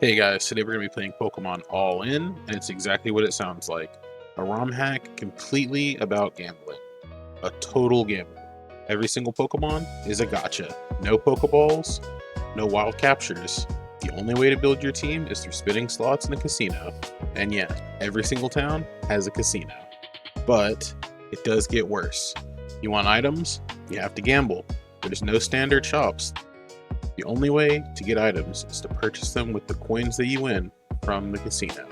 Hey guys, today we're going to be playing Pokemon All In, and it's exactly what it sounds like. A ROM hack completely about gambling. A total gamble. Every single Pokemon is a gacha. No Poké Balls, no wild captures. The only way to build your team is through spinning slots in a casino. And yeah, every single town has a casino. But it does get worse. You want items? You have to gamble. There's no standard shops. The only way to get items is to purchase them with the coins that you win from the casino.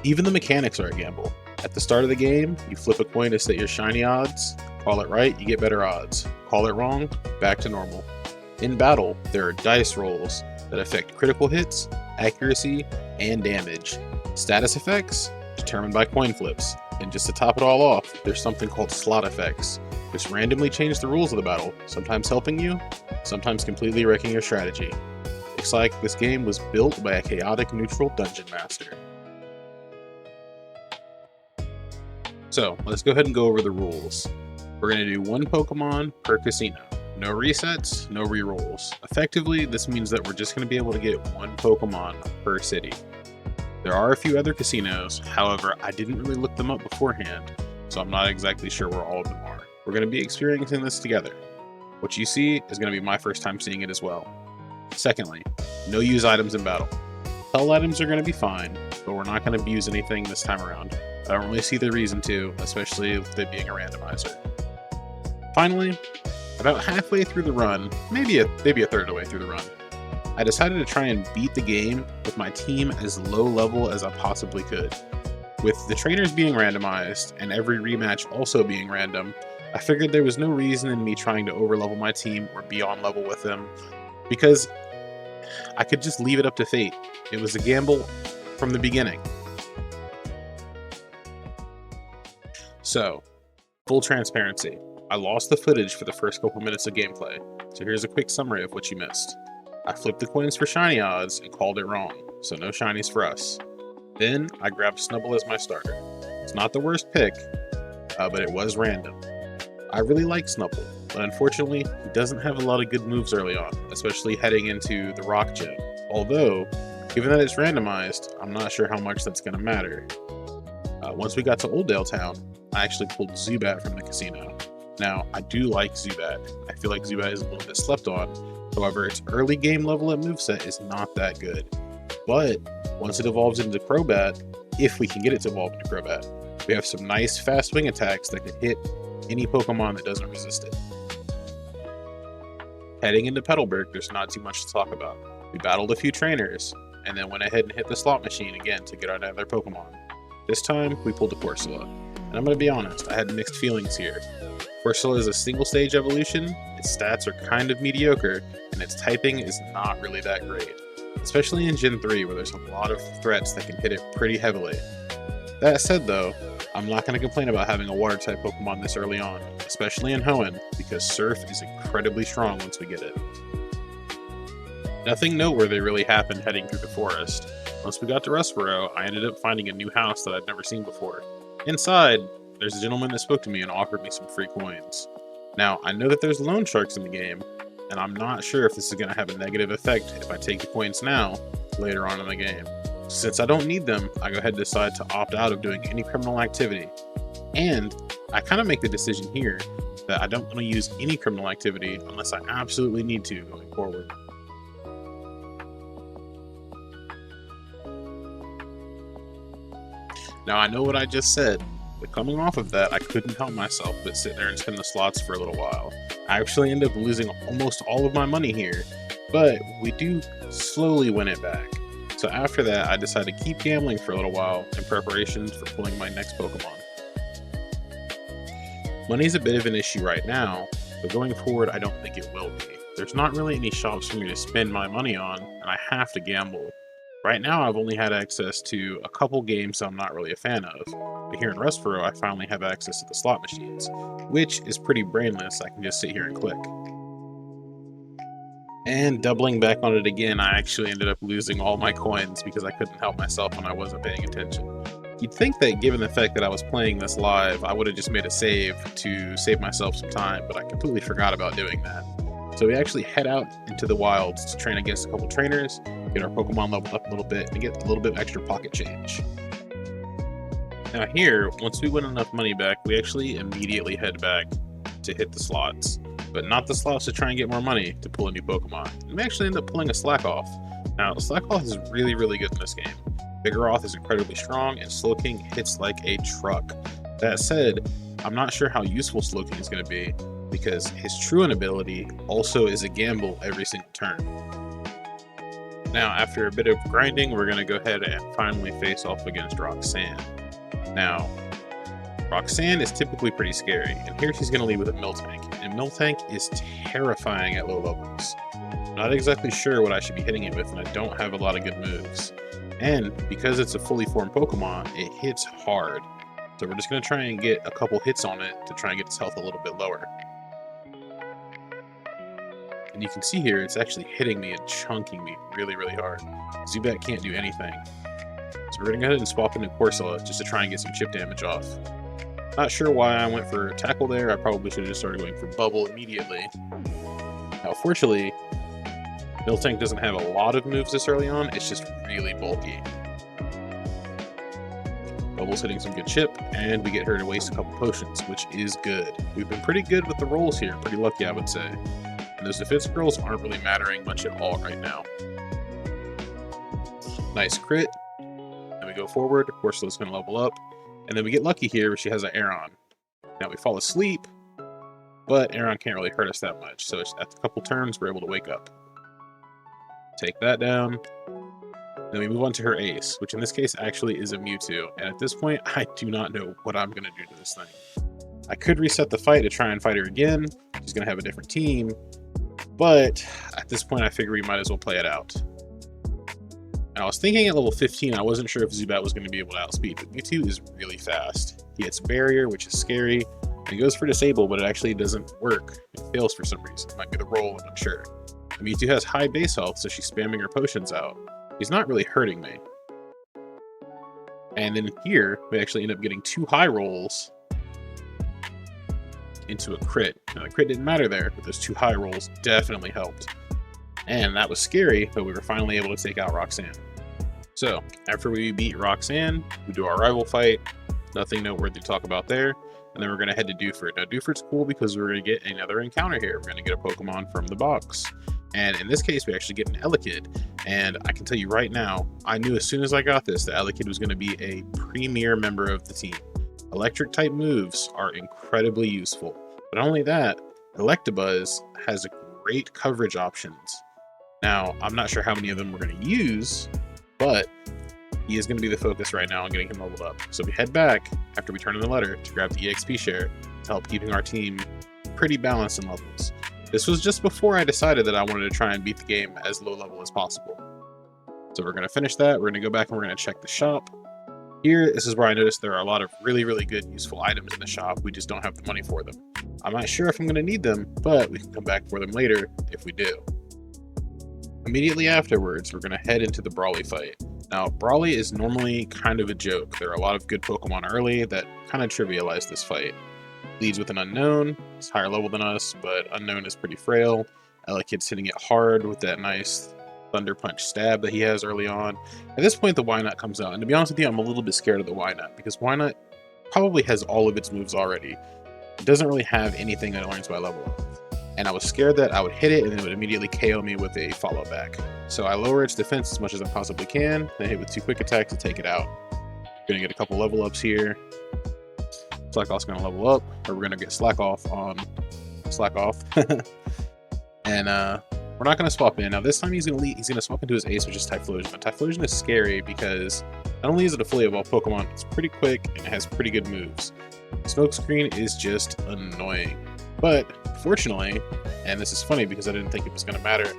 Even the mechanics are a gamble. At the start of the game, you flip a coin to set your shiny odds. Call it right, you get better odds. Call it wrong, back to normal. In battle, there are dice rolls that affect critical hits, accuracy, and damage. Status effects, determined by coin flips. And just to top it all off, there's something called slot effects, which randomly change the rules of the battle, sometimes helping you, sometimes completely wrecking your strategy. Looks like this game was built by a chaotic neutral dungeon master. So, let's go ahead and go over the rules. We're going to do one Pokemon per casino. No resets, no rerolls. Effectively, this means that we're just going to be able to get one Pokemon per city. There are a few other casinos, however, I didn't really look them up beforehand, so I'm not exactly sure where all of them are. We're going to be experiencing this together. What you see is going to be my first time seeing it as well. Secondly, no use items in battle. Hull items are going to be fine, but we're not going to use anything this time around. I don't really see the reason to, especially with it being a randomizer. Finally, about halfway through the run, maybe a third of the way through the run, I decided to try and beat the game with my team as low level as I possibly could. With the trainers being randomized and every rematch also being random, I figured there was no reason in me trying to overlevel my team or be on level with them, because I could just leave it up to fate. It was a gamble from the beginning. So, full transparency, I lost the footage for the first couple minutes of gameplay, so here's a quick summary of what you missed. I flipped the coins for shiny odds and called it wrong, so no shinies for us. Then, I grabbed Snubbull as my starter. It's not the worst pick, but it was random. I really like Snubbull, but unfortunately, he doesn't have a lot of good moves early on, especially heading into the Rock Gym. Although, given that it's randomized, I'm not sure how much that's going to matter. Once we got to Oldale Town, I actually pulled Zubat from the casino. Now, I do like Zubat. I feel like Zubat is a little bit slept on. However, its early game level at moveset is not that good. But once it evolves into Crobat, if we can get it to evolve into Crobat, we have some nice fast wing attacks that could hit any Pokemon that doesn't resist it. Heading into Petalburg, there's not too much to talk about. We battled a few trainers, and then went ahead and hit the slot machine again to get another Pokemon. This time, we pulled a Corsola. And I'm going to be honest, I had mixed feelings here. Corsola is a single stage evolution, its stats are kind of mediocre, and its typing is not really that great. Especially in Gen 3, where there's a lot of threats that can hit it pretty heavily. That said though, I'm not going to complain about having a water type Pokemon this early on, especially in Hoenn, because Surf is incredibly strong once we get it. Nothing noteworthy really happened heading through the forest. Once we got to Rustboro, I ended up finding a new house that I'd never seen before. Inside, there's a gentleman that spoke to me and offered me some free coins. Now, I know that there's loan sharks in the game, and I'm not sure if this is going to have a negative effect if I take the coins now, later on in the game. Since I don't need them, I go ahead and decide to opt out of doing any criminal activity. And I kind of make the decision here that I don't want to use any criminal activity unless I absolutely need to going forward. Now I know what I just said, but coming off of that, I couldn't help myself but sit there and spin the slots for a little while. I actually end up losing almost all of my money here, but we do slowly win it back. So after that, I decided to keep gambling for a little while in preparation for pulling my next Pokemon. Money's a bit of an issue right now, but going forward I don't think it will be. There's not really any shops for me to spend my money on, and I have to gamble. Right now I've only had access to a couple games I'm not really a fan of, but here in Rustboro I finally have access to the slot machines, which is pretty brainless. I can just sit here and click. And doubling back on it again, I actually ended up losing all my coins because I couldn't help myself when I wasn't paying attention. You'd think that given the fact that I was playing this live, I would have just made a save to save myself some time, but I completely forgot about doing that. So we actually head out into the wilds to train against a couple trainers, get our Pokemon leveled up a little bit, and get a little bit of extra pocket change. Now here, once we win enough money back, we actually immediately head back to hit the slots, but not the slots to try and get more money to pull a new Pokemon. And we actually end up pulling a Slackoth. Now, Slackoth is really, really good in this game. Vigoroth is incredibly strong, and Slowking hits like a truck. That said, I'm not sure how useful Slowking is going to be, because his Truant ability also is a gamble every single turn. Now, after a bit of grinding, we're going to go ahead and finally face off against Roxanne. Now, Roxanne is typically pretty scary, and here she's going to lead with a Miltank, and Miltank is terrifying at low levels. I'm not exactly sure what I should be hitting it with, and I don't have a lot of good moves. And because it's a fully formed Pokemon, it hits hard. So we're just going to try and get a couple hits on it to try and get its health a little bit lower. And you can see here, it's actually hitting me and chunking me really, really hard. Zubat can't do anything. So we're going to go ahead and swap into Corsola just to try and get some chip damage off. Not sure why I went for Tackle there. I probably should have just started going for Bubble immediately. Now, fortunately, Miltank doesn't have a lot of moves this early on. It's just really bulky. Bubble's hitting some good chip, and we get her to waste a couple potions, which is good. We've been pretty good with the rolls here. Pretty lucky, I would say. And those defense rolls aren't really mattering much at all right now. Nice crit. Then we go forward. Corsola's going to level up. And then we get lucky here where she has an Aeron. Now we fall asleep, but Aeron can't really hurt us that much. So at a couple turns, we're able to wake up. Take that down. Then we move on to her ace, which in this case actually is a Mewtwo. And at this point, I do not know what I'm going to do to this thing. I could reset the fight to try and fight her again. She's going to have a different team. But at this point, I figure we might as well play it out. And I was thinking at level 15, I wasn't sure if Zubat was going to be able to outspeed, but Mewtwo is really fast. He hits Barrier, which is scary, and he goes for Disable, but it actually doesn't work. It fails for some reason. It might be the roll, I'm not sure. And Mewtwo has high base health, so she's spamming her potions out. He's not really hurting me. And then here, we actually end up getting 2 high rolls into a crit. Now, the crit didn't matter there, but those 2 high rolls definitely helped. And that was scary, but we were finally able to take out Roxanne. So, after we beat Roxanne, we do our rival fight. Nothing noteworthy to talk about there. And then we're going to head to Dewford. Now, Dewford's cool because we're going to get another encounter here. We're going to get a Pokemon from the box. And in this case, we actually get an Elekid. And I can tell you right now, I knew as soon as I got this, the Elekid was going to be a premier member of the team. Electric-type moves are incredibly useful. But not only that, Electabuzz has great coverage options. Now, I'm not sure how many of them we're going to use, but he is going to be the focus right now on getting him leveled up. So we head back after we turn in the letter to grab the EXP share to help keeping our team pretty balanced in levels. This was just before I decided that I wanted to try and beat the game as low level as possible. So we're going to finish that. We're going to go back and we're going to check the shop. Here, this is where I noticed there are a lot of really, really good useful items in the shop. We just don't have the money for them. I'm not sure if I'm going to need them, but we can come back for them later if we do. Immediately afterwards, we're going to head into the Brawly fight. Now, Brawly is normally kind of a joke. There are a lot of good Pokemon early that kind of trivialize this fight. Leads with an Unknown. It's higher level than us, but Unknown is pretty frail. Elekid's hitting it hard with that nice Thunder Punch stab that he has early on. At this point, the Wynut comes out, and to be honest with you, I'm a little bit scared of the Wynut, because Wynut probably has all of its moves already. It doesn't really have anything that it learns by level up. And I was scared that I would hit it and it would immediately KO me with a follow back. So I lower its defense as much as I possibly can, then hit with 2 quick attacks to take it out. We're going to get a couple level ups here. Slackoff's going to level up, or we're going to get Slackoff on Slackoff. And we're not going to swap in. Now this time he's going to swap into his ace, which is Typhlosion. But Typhlosion is scary because not only is it a fully evolved Pokemon, it's pretty quick and it has pretty good moves. Smokescreen is just annoying. But fortunately, and this is funny because I didn't think it was going to matter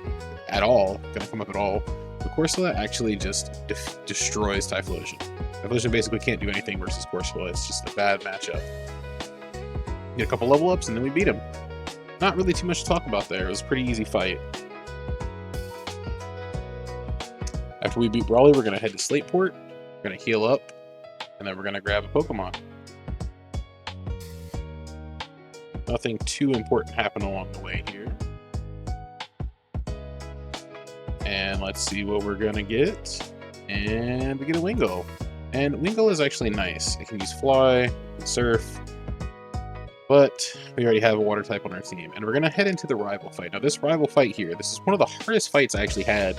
at all, going to come up at all, the Corsola actually just destroys Typhlosion. Typhlosion basically can't do anything versus Corsola. It's just a bad matchup. Get a couple level ups and then we beat him. Not really too much to talk about there. It was a pretty easy fight. After we beat Brawly, we're going to head to Slateport. We're going to heal up, and then we're going to grab a Pokemon. Nothing too important happened along the way here. And let's see what we're gonna get. And we get a Wingull. And Wingull is actually nice. It can use Fly, it can Surf, but we already have a Water type on our team. And we're gonna head into the rival fight. Now this rival fight here, this is one of the hardest fights I actually had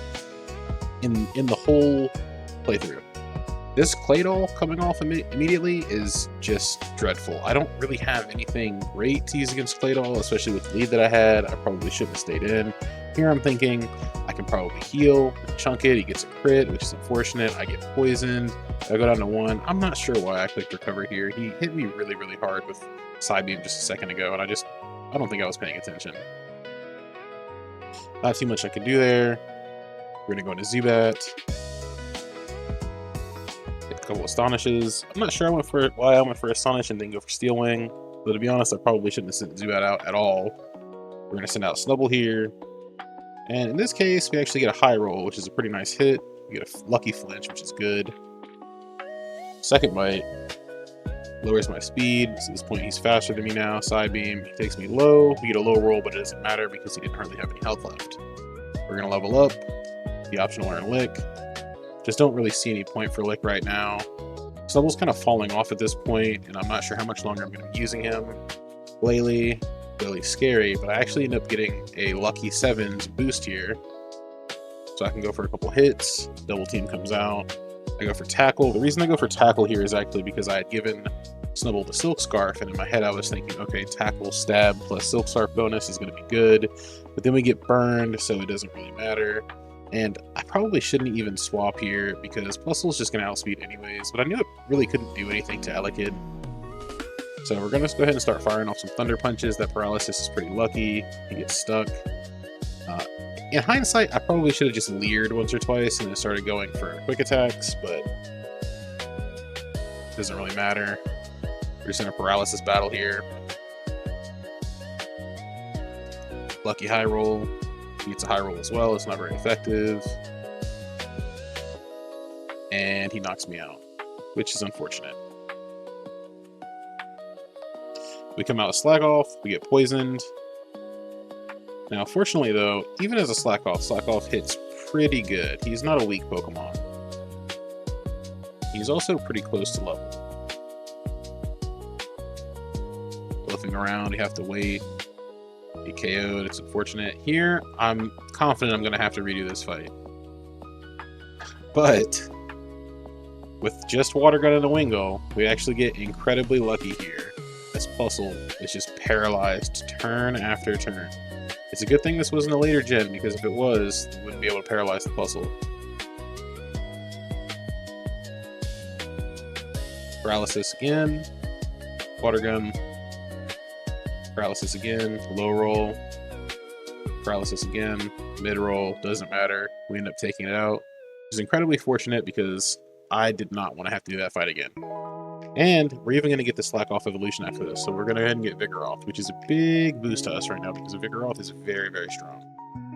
in the whole playthrough. This Claydol coming off immediately is just dreadful. I don't really have anything great to use against Claydol, especially with the lead that I had. I probably shouldn't have stayed in. Here I'm thinking I can probably heal, chunk it, he gets a crit, which is unfortunate. I get poisoned, I go down to 1. I'm not sure why I clicked recover here. He hit me really, really hard with Psybeam just a second ago, and I don't think I was paying attention. Not too much I can do there. We're gonna go into Zubat. Get a couple Astonishes. I'm not sure why I went for Astonish and didn't go for Steel Wing, but to be honest, I probably shouldn't have sent Zubat out at all. We're gonna send out Snubbull here. And in this case, we actually get a high roll, which is a pretty nice hit. We get a lucky flinch, which is good. Second bite lowers my speed. So at this point, he's faster than me now. Psybeam, he takes me low. We get a low roll, but it doesn't matter because he didn't hardly have any health left. We're gonna level up. The option to learn Lick. Just don't really see any point for Lick right now. Snubbull's kind of falling off at this point, and I'm not sure how much longer I'm gonna be using him. Glalie. Really scary, but I actually end up getting a lucky 7s boost here, so I can go for a couple hits. Double team comes out. I go for tackle. The reason I go for tackle here is actually because I had given Snubbull the Silk Scarf, and in my head I was thinking, okay, tackle, stab plus Silk Scarf bonus is going to be good, but then we get burned, so it doesn't really matter. And I probably shouldn't even swap here because Plusle's just going to outspeed anyways, but I knew it really couldn't do anything to Elekid. So we're going to go ahead and start firing off some Thunder Punches. That Paralysis is pretty lucky. He gets stuck. In hindsight, I probably should have just leered once or twice and then started going for quick attacks, but it doesn't really matter. We're just in a Paralysis battle here. Lucky high roll. He gets a high roll as well. It's not very effective. And he knocks me out, which is unfortunate. We come out of Slack Off, we get poisoned. Now, fortunately though, even as a Slack Off hits pretty good. He's not a weak Pokemon. He's also pretty close to level. Bluffing around, you have to wait. Get KO'd, it's unfortunate. Here, I'm confident I'm going to have to redo this fight. But with just Water Gun and a Wingull, we actually get incredibly lucky here. This Plusle is just paralyzed turn after turn. It's a good thing this wasn't a later gen, because if it was, we wouldn't be able to paralyze the Plusle. Paralysis again. Water Gun. Paralysis again. Low roll. Paralysis again. Mid roll. Doesn't matter. We end up taking it out. Which is incredibly fortunate because I did not want to have to do that fight again. And we're even going to get the Slack Off evolution after this, so we're going to go ahead and get Vigoroth, which is a big boost to us right now because Vigoroth is very, very strong.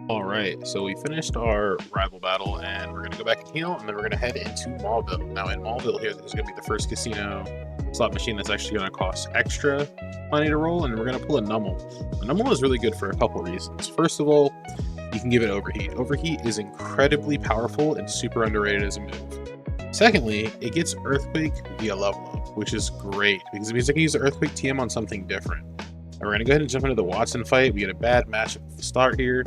Alright, so we finished our rival battle, and we're going to go back and heal, and then we're going to head into Mauville. Now in Mauville here, there's going to be the first casino slot machine that's actually going to cost extra money to roll, and we're going to pull a Numel. A Numel is really good for a couple reasons. First of all, you can give it Overheat. Overheat is incredibly powerful and super underrated as a move. Secondly, it gets Earthquake via level up, which is great because it means I can use the Earthquake TM on something different. And we're going to go ahead and jump into the Watson fight. We get a bad matchup at the start here.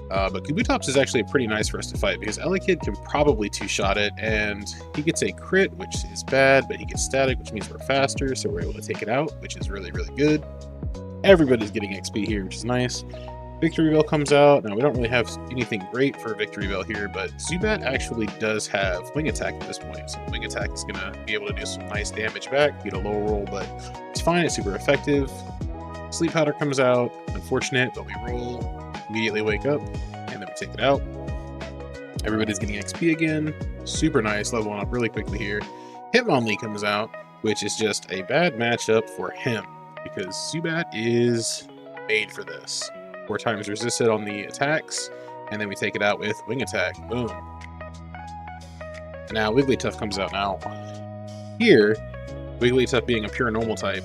But Kabutops is actually pretty nice for us to fight because Elekid can probably two-shot it, and he gets a crit, which is bad, but he gets static, which means we're faster, so we're able to take it out, which is really, really good. Everybody's getting XP here, which is nice. Victoryville comes out. Now, we don't really have anything great for Victoryville here, but Zubat actually does have Wing Attack at this point. So Wing Attack is going to be able to do some nice damage back, get a low roll, but it's fine. It's super effective. Sleep Powder comes out. Unfortunate, but we roll, immediately wake up, and then we take it out. Everybody's getting XP again. Super nice, leveling up really quickly here. Hitmonlee comes out, which is just a bad matchup for him because Zubat is made for this. 4 times resisted on the attacks, and then we take it out with Wing Attack. Boom. And now Wigglytuff comes out. Now, here, Wigglytuff being a pure normal type,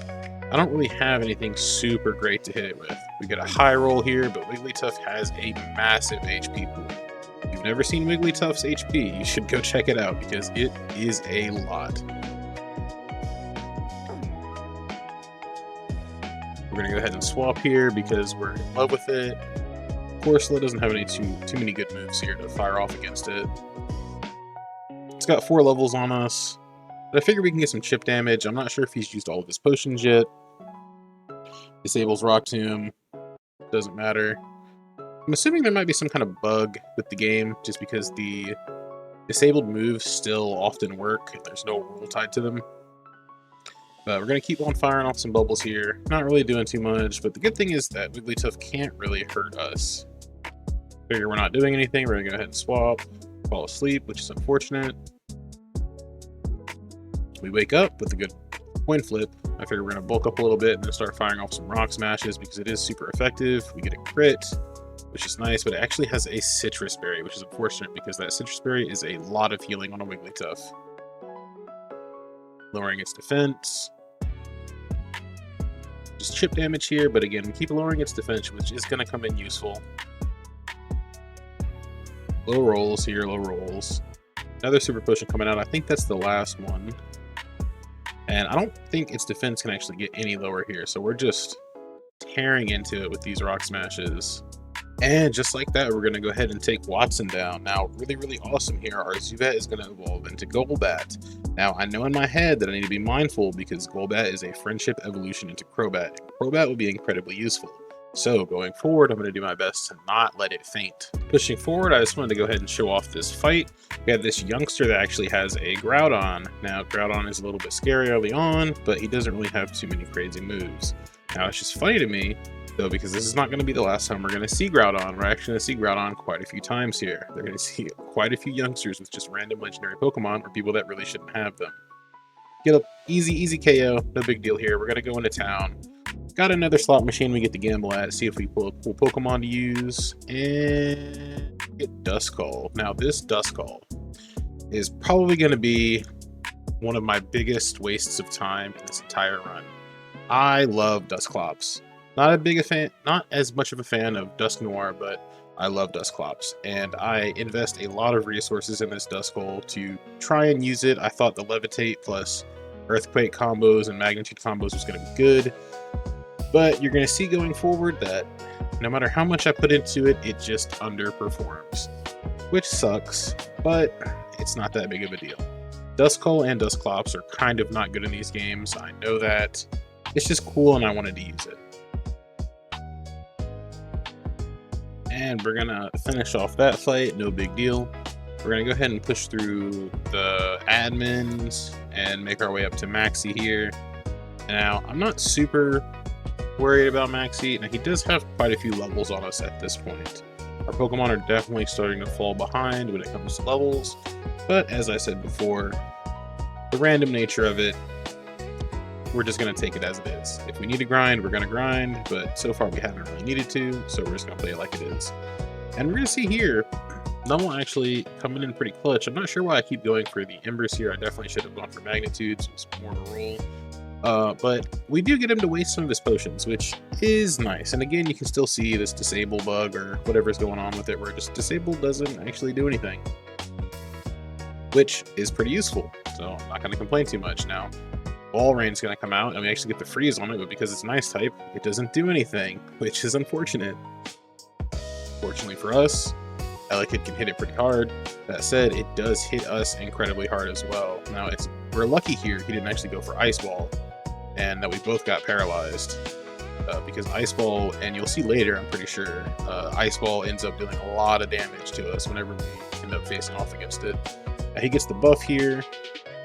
I don't really have anything super great to hit it with. We get a high roll here, but Wigglytuff has a massive HP pool. We never seen Wigglytuff's HP, you should go check it out because it is a lot. We're gonna go ahead and swap here because we're in love with it. Corsola doesn't have any too many good moves here to fire off against it. It's got 4 levels on us, but I figure we can get some chip damage. I'm not sure if he's used all of his potions yet. Disables Rock Tomb, doesn't matter. I'm assuming there might be some kind of bug with the game, just because the disabled moves still often work. There's no rule tied to them. But we're going to keep on firing off some bubbles here. Not really doing too much, but the good thing is that Wigglytuff can't really hurt us. Figure we're not doing anything, we're going to go ahead and swap, fall asleep, which is unfortunate. We wake up with a good coin flip. I figure we're going to bulk up a little bit and then start firing off some rock smashes because it is super effective. We get a crit, which is nice, but it actually has a citrus berry, which is unfortunate because that citrus berry is a lot of healing on a Wigglytuff. Lowering its defense. Just chip damage here, but again, we keep lowering its defense, which is going to come in useful. Low rolls here, low rolls. Another super potion coming out. I think that's the last one. And I don't think its defense can actually get any lower here, so we're just tearing into it with these rock smashes. And just like that, we're going to go ahead and take Watson down. Now, really awesome here, our Zubat is going to evolve into Golbat. Now, I know in my head that I need to be mindful because Golbat is a friendship evolution into Crobat. Crobat will be incredibly useful. So, going forward, I'm going to do my best to not let it faint. Pushing forward, I just wanted to go ahead and show off this fight. We have this youngster that actually has a Groudon. Now, Groudon is a little bit scary early on, but he doesn't really have too many crazy moves. Now, it's just funny to me, though, because this is not going to be the last time we're going to see Groudon. We're actually going to see Groudon quite a few times here. They're going to see quite a few youngsters with just random legendary Pokemon or people that really shouldn't have them. Get a easy KO, no big deal here. We're going to go into town. Got another slot machine we get to gamble at, see if we pull a cool Pokemon to use, and get Duskull. Now, this Duskull is probably going to be one of my biggest wastes of time in this entire run. I love Dusclops. Not as much of a fan of Dusknoir, but I love Dusclops, and I invest a lot of resources in this Duskull to try and use it. I thought the Levitate plus Earthquake combos and Magnitude combos was going to be good, but you're going to see going forward that no matter how much I put into it, it just underperforms, which sucks, but it's not that big of a deal. Duskull and Dusclops are kind of not good in these games. I know that. It's just cool, and I wanted to use it. And we're gonna finish off that fight, no big deal. We're gonna go ahead and push through the admins and make our way up to Maxie here. Now, I'm not super worried about Maxie. Now, he does have quite a few levels on us at this point. Our Pokemon are definitely starting to fall behind when it comes to levels, but as I said before, the random nature of it, we're just going to take it as it is. If we need to grind, we're going to grind, but so far we haven't really needed to, so we're just going to play it like it is. And we're going to see here, Null actually coming in pretty clutch. I'm not sure why I keep going for the Embers here. I definitely should have gone for Magnitudes. It's more of a roll. But we do get him to waste some of his potions, which is nice. And again, you can still see this disable bug or whatever's going on with it, where just disable doesn't actually do anything, which is pretty useful. So I'm not going to complain too much. Now, Ball Rain's going to come out, and we actually get the freeze on it, but because it's an ice type, it doesn't do anything, which is unfortunate. Fortunately for us, Elekid can hit it pretty hard. That said, it does hit us incredibly hard as well. Now, we're lucky here he didn't actually go for Ice Ball, and that we both got paralyzed. Because Ice Ball, and you'll see later, I'm pretty sure, Ice Ball ends up doing a lot of damage to us whenever we end up facing off against it. Now, he gets the buff here.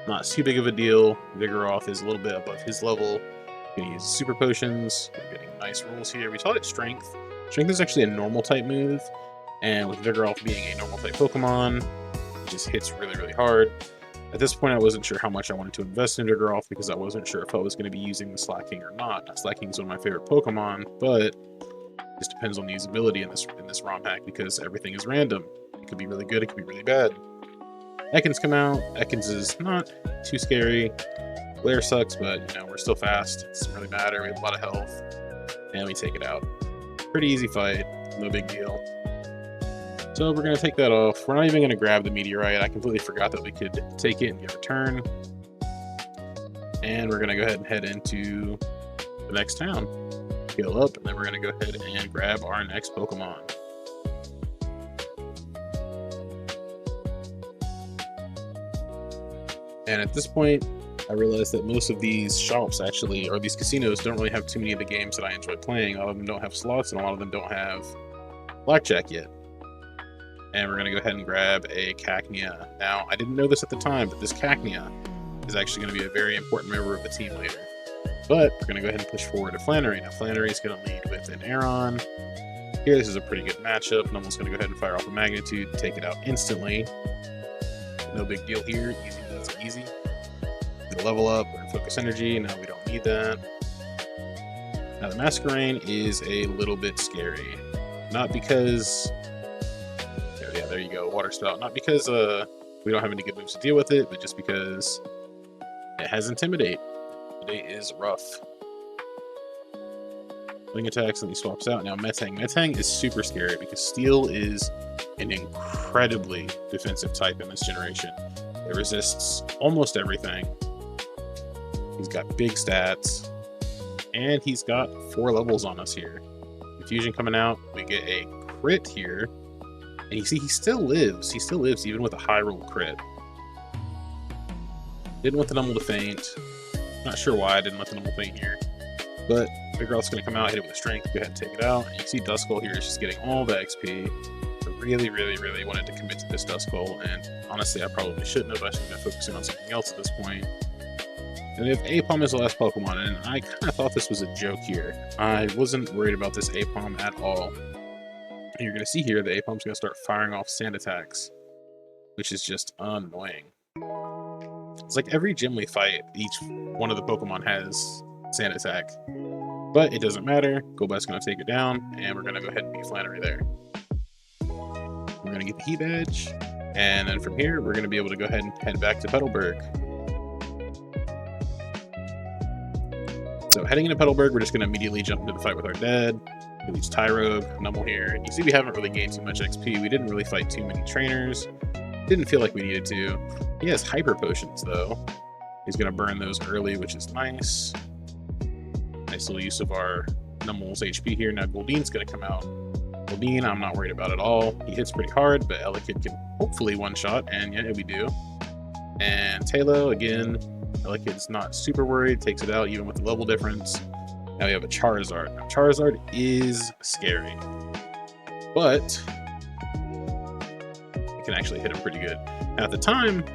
Not too big of a deal. Vigoroth is a little bit above his level. We're going to use super potions. We're getting nice rolls here. We taught it Strength. Strength is actually a normal type move, and with Vigoroth being a normal type Pokemon, it just hits really hard. At this point, I wasn't sure how much I wanted to invest in Vigoroth because I wasn't sure if I was going to be using the Slacking or not. Now, Slacking is one of my favorite Pokemon, but it just depends on the usability in this ROM hack because everything is random. It could be really good, it could be really bad. Ekans come out. Ekans is not too scary. Blair sucks, but we're still fast. It doesn't really matter. We have a lot of health, and we take it out. Pretty easy fight. No big deal. So we're going to take that off. We're not even going to grab the meteorite. I completely forgot that we could take it and give a turn. And we're going to go ahead and head into the next town. Heal up, and then we're going to go ahead and grab our next Pokemon. And at this point, I realized that most of these shops actually, or these casinos, don't really have too many of the games that I enjoy playing. A lot of them don't have slots, and a lot of them don't have blackjack yet. And we're going to go ahead and grab a Cacnea. Now, I didn't know this at the time, but this Cacnea is actually going to be a very important member of the team later. But we're going to go ahead and push forward to Flannery. Now, Flannery is going to lead with an Aeron. Here, this is a pretty good matchup. Numble's going to go ahead and fire off a Magnitude, take it out instantly. No big deal here. Easy, that's easy. We'll level up, we're going to focus energy. Now, we don't need that. Now, the Masquerain is a little bit scary. Not because... yeah, there you go, Water Spout. Not because we don't have any good moves to deal with it, but just because it has Intimidate. Today is rough. Wing attacks and he swaps out. Now Metang. Metang is super scary because Steel is an incredibly defensive type in this generation. It resists almost everything. He's got big stats. And he's got 4 levels on us here. Confusion coming out. We get a crit here. And you see, he still lives. He still lives even with a high roll crit. Didn't want the Numble to faint. Not sure why I didn't let the Numble faint here. But Vigoroth's going to come out, hit it with a strength, go ahead and take it out. And you see Duskull here is just getting all the XP. I really, really, really wanted to commit to this Duskull. And honestly, I probably shouldn't have. I should have been focusing on something else at this point. And we have Aipom as the last Pokemon. And I kind of thought this was a joke here. I wasn't worried about this Aipom at all. And you're going to see here the Aipom's going to start firing off sand attacks, which is just annoying. It's like every gym we fight, each one of the Pokemon has sand attack. But it doesn't matter. Golbat's going to take it down, and we're going to go ahead and beat Flannery there. We're going to get the Heat Edge, and then from here, we're going to be able to go ahead and head back to Petalburg. So heading into Petalburg, we're just going to immediately jump into the fight with our dad. He leads Tyrogue, Numble here. You see we haven't really gained too much XP. We didn't really fight too many trainers. Didn't feel like we needed to. He has Hyper Potions, though. He's going to burn those early, which is nice. Nice little use of our Numble's HP here. Now Goldine's going to come out. Goldine, I'm not worried about at all. He hits pretty hard, but Elekid can hopefully one-shot, and yeah, we do. And Talo, again, Elekid's not super worried. Takes it out, even with the level difference. Now we have a Charizard. Now, Charizard is scary, but it can actually hit him pretty good. Now, at the time,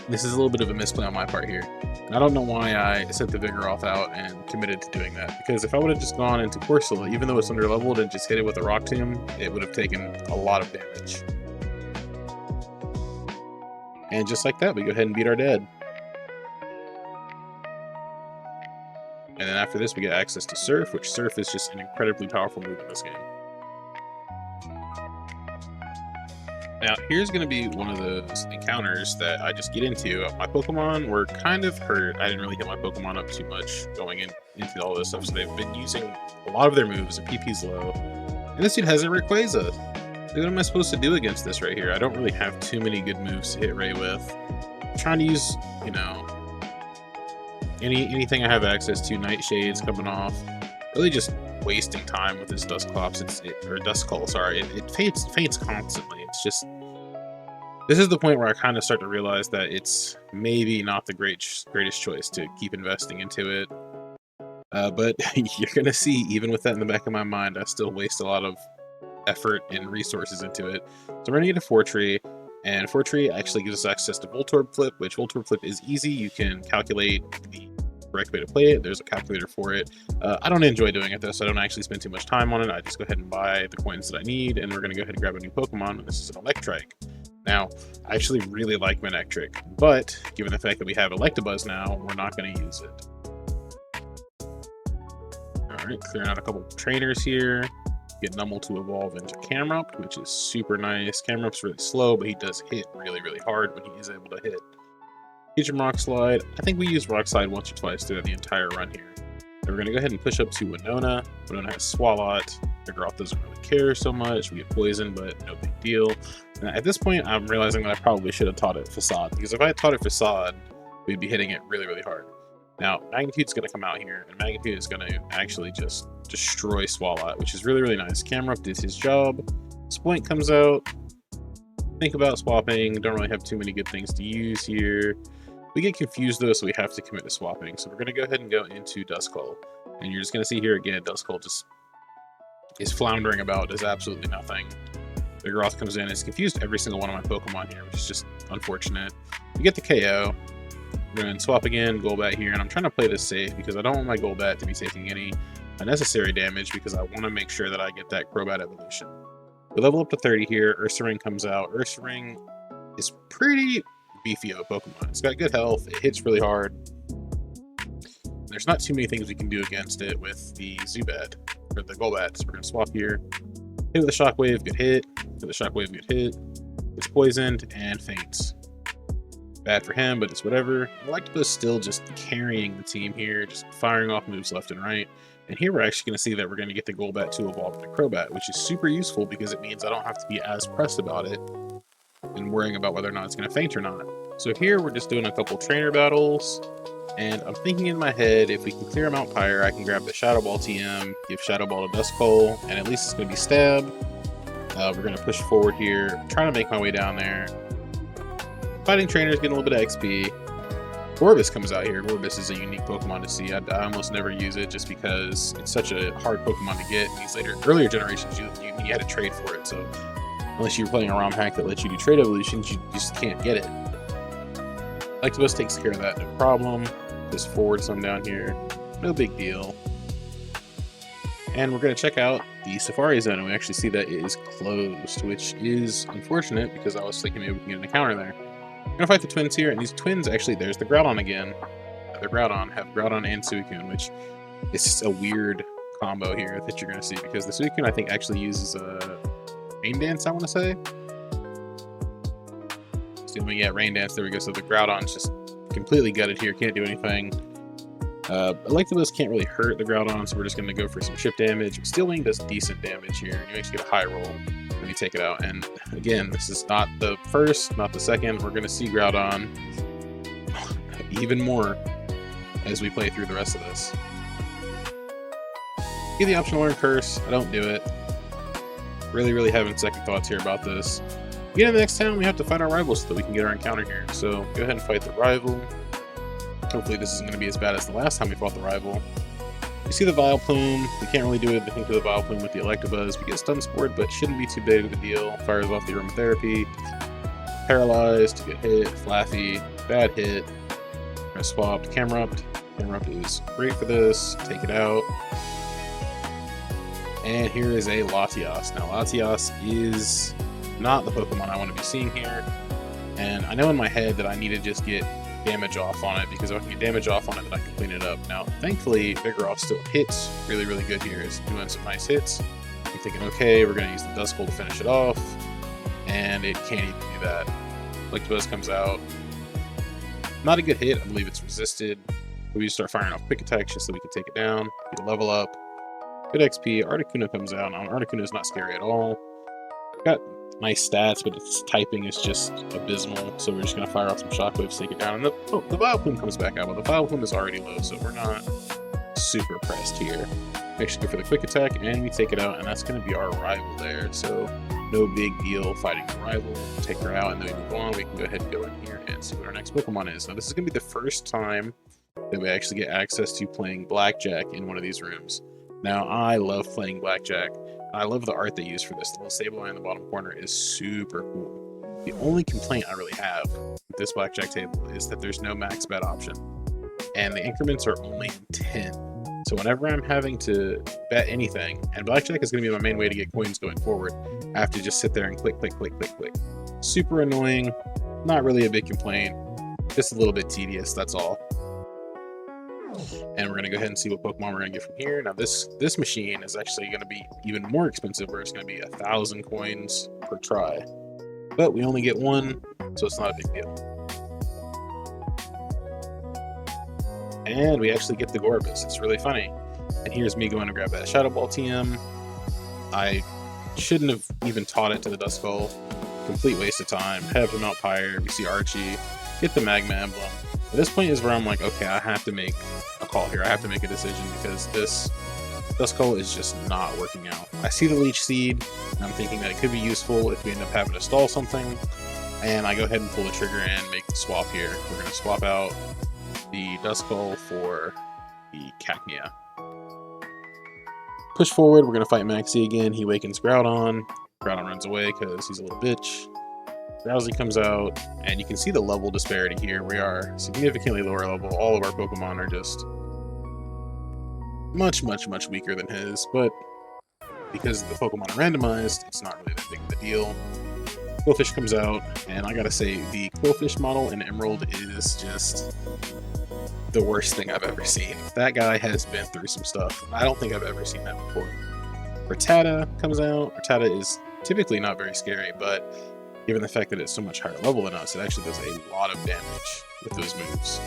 this is a little bit of a misplay on my part here. I don't know why I sent the Vigoroth out and committed to doing that, because if I would have just gone into Corsola, even though it's under leveled, and just hit it with a Rock Tomb, it would have taken a lot of damage. And just like that, we go ahead and beat our dad. And then after this, we get access to Surf, which Surf is just an incredibly powerful move in this game. Now, here's going to be one of those encounters that I just get into. My Pokemon were kind of hurt. I didn't really hit my Pokemon up too much going into all this stuff, so they've been using a lot of their moves, and PP's low. And this dude has a Rayquaza. What am I supposed to do against this right here? I don't really have too many good moves to hit Ray with. I'm trying to use, you know, anything I have access to. Nightshades coming off. Really just wasting time with this Dusclops. Or Duskull, sorry. It faints constantly. It's just... This is the point where I kind of start to realize that it's maybe not the greatest choice to keep investing into it. But you're going to see, even with that in the back of my mind, I still waste a lot of effort and resources into it. So we're going to get a Fortree, and Fortree actually gives us access to Voltorb Flip, which Voltorb Flip is easy. You can calculate the correct way to play it. There's a calculator for it. I don't enjoy doing it though, so I don't actually spend too much time on it. I just go ahead and buy the coins that I need, and we're going to go ahead and grab a new Pokemon, and this is an Electrike. Now, I actually really like Manectric, but given the fact that we have Electabuzz now, we're not going to use it. Alright, clearing out a couple trainers here. Get Numble to evolve into Camerupt, which is super nice. Camerupt's really slow, but he does hit really, really hard when he is able to hit. Teach him Rock Slide. I think we used Rock Slide once or twice throughout the entire run here. And we're going to go ahead and push up to Winona. Winona has Swalot. Vigoroth doesn't really care so much. We get poisoned, but no big deal. And at this point, I'm realizing that I probably should have taught it Facade, because if I had taught it Facade, we'd be hitting it really, really hard. Now, Magnitude's going to come out here, and Magnitude is going to actually just destroy Swalot, which is really, really nice. Camerupt did his job. Spoink comes out. Think about swapping. Don't really have too many good things to use here. We get confused, though, so we have to commit to swapping. So we're going to go ahead and go into Duskull. And you're just going to see here again, Duskull just is floundering about, does absolutely nothing. Vigoroth comes in, is confused every single one of my Pokemon here, which is just unfortunate. We get the KO. We're going to swap again, Golbat here, and I'm trying to play this safe because I don't want my Golbat to be taking any unnecessary damage because I want to make sure that I get that Crobat evolution. We level up to 30 here, Ursaring comes out. Ursaring is pretty beefy of a Pokemon. It's got good health, it hits really hard. There's not too many things we can do against it with the Zubat, or the Golbat, so we're going to swap here. Hit with a Shockwave, good hit. Hit with a Shockwave, good hit. It's poisoned and faints. Bad for him, but it's whatever. Electabuzz still just carrying the team here, just firing off moves left and right. And here we're actually going to see that we're going to get the Golbat to evolve into Crobat, which is super useful because it means I don't have to be as pressed about it and worrying about whether or not it's going to faint or not. So here we're just doing a couple trainer battles, and I'm thinking in my head, if we can clear Mount Pyre, I can grab the Shadow Ball TM, give Shadow Ball to Duskull, and at least it's going to be Stab. We're going to push forward here, trying to make my way down there. Fighting Trainer's getting a little bit of XP. Gorbis comes out here. Gorbis is a unique Pokemon to see. I almost never use it just because it's such a hard Pokemon to get. In these earlier generations, you had to trade for it, so unless you were playing a ROM hack that lets you do trade evolutions, you just can't get it. Electabuzz takes care of that, no problem. Just forward some down here, no big deal. And we're going to check out the Safari Zone, and we actually see that it is closed, which is unfortunate because I was thinking maybe we can get an encounter there. We're going to fight the twins here, and these twins, actually, there's the Groudon again. The Groudon have Groudon and Suicune, which is just a weird combo here that you're going to see, because the Suicune, I think, actually uses a Rain Dance, I want to say. Yeah, Rain Dance, there we go. So the Groudon's just completely gutted here, can't do anything. Electabuzz can't really hurt the Groudon, so we're just going to go for some chip damage. Steel Wing does decent damage here. You actually get a high roll when you take it out. And again, this is not the first, not the second. We're going to see Groudon even more as we play through the rest of this. Get the option to learn Curse. I don't do it. Really having second thoughts here about this. Get in the next town, we have to fight our rivals so that we can get our encounter here. So go ahead and fight the rival. Hopefully this isn't going to be as bad as the last time we fought the rival. You see the Vileplume. We can't really do anything to the Vileplume with the Electabuzz. We get Stun Spored, but shouldn't be too big of a deal. Fires off the Aromatherapy. Paralyzed, good hit. Flaffy, bad hit. We're going to swap to Camerupt. Camerupt is great for this. Take it out. And here is a Latias. Now Latias is not the Pokemon I want to be seeing here. And I know in my head that I need to just get damage off on it, because if I can get damage off on it, then I can clean it up. Now, thankfully, Vigoroth still hits really good here. It's doing some nice hits. I'm thinking, okay, we're going to use the Duskull to finish it off, and it can't even do that. Electabuzz comes out. Not a good hit. I believe it's resisted. We just start firing off quick attacks just so we can take it down, get a level up. Good XP. Articuno comes out. Now, Articuno is not scary at all. Got nice stats, but its typing is just abysmal, so we're just going to fire off some shockwaves to take it down. And the Vileplume comes back out, but the Vileplume is already low, so we're not super pressed here. We actually go for the quick attack, and we take it out, and that's going to be our rival there. So no big deal fighting the rival. Take her out, and then we move on. We can go ahead and go in here and see what our next Pokemon is. Now, this is going to be the first time that we actually get access to playing Blackjack in one of these rooms. Now, I love playing Blackjack. I love the art they use for this. The little Sableye in the bottom corner is super cool. The only complaint I really have with this Blackjack table is that there's no max bet option. And the increments are only 10. So whenever I'm having to bet anything, and Blackjack is going to be my main way to get coins going forward, I have to just sit there and click. Super annoying. Not really a big complaint. Just a little bit tedious, that's all. And we're going to go ahead and see what Pokemon we're going to get from here. Now this machine is actually going to be even more expensive, where it's going to be 1,000 coins per try. But we only get one, so it's not a big deal. And we actually get the Gorbis. It's really funny. And here's me going to grab that Shadow Ball TM. I shouldn't have even taught it to the Duskull. Complete waste of time. Have him out Pyre. We see Archie. Get the Magma Emblem. At this point is where I'm like, okay, I have to make a call here. I have to make a decision because this Duskull is just not working out. I see the Leech Seed, and I'm thinking that it could be useful if we end up having to stall something. And I go ahead and pull the trigger and make the swap here. We're going to swap out the Duskull for the Cacnea. Push forward, we're going to fight Maxie again. He wakens Groudon. Groudon runs away because he's a little bitch. Drowsy comes out, and you can see the level disparity here. We are significantly lower level. All of our Pokemon are just much, much, much weaker than his, but because the Pokemon are randomized, it's not really that big of a deal. Quillfish comes out, and I gotta say, the Quillfish model in Emerald is just the worst thing I've ever seen. That guy has been through some stuff. I don't think I've ever seen that before. Rattata comes out. Rattata is typically not very scary, but given the fact that it's so much higher level than us, it actually does a lot of damage with those moves.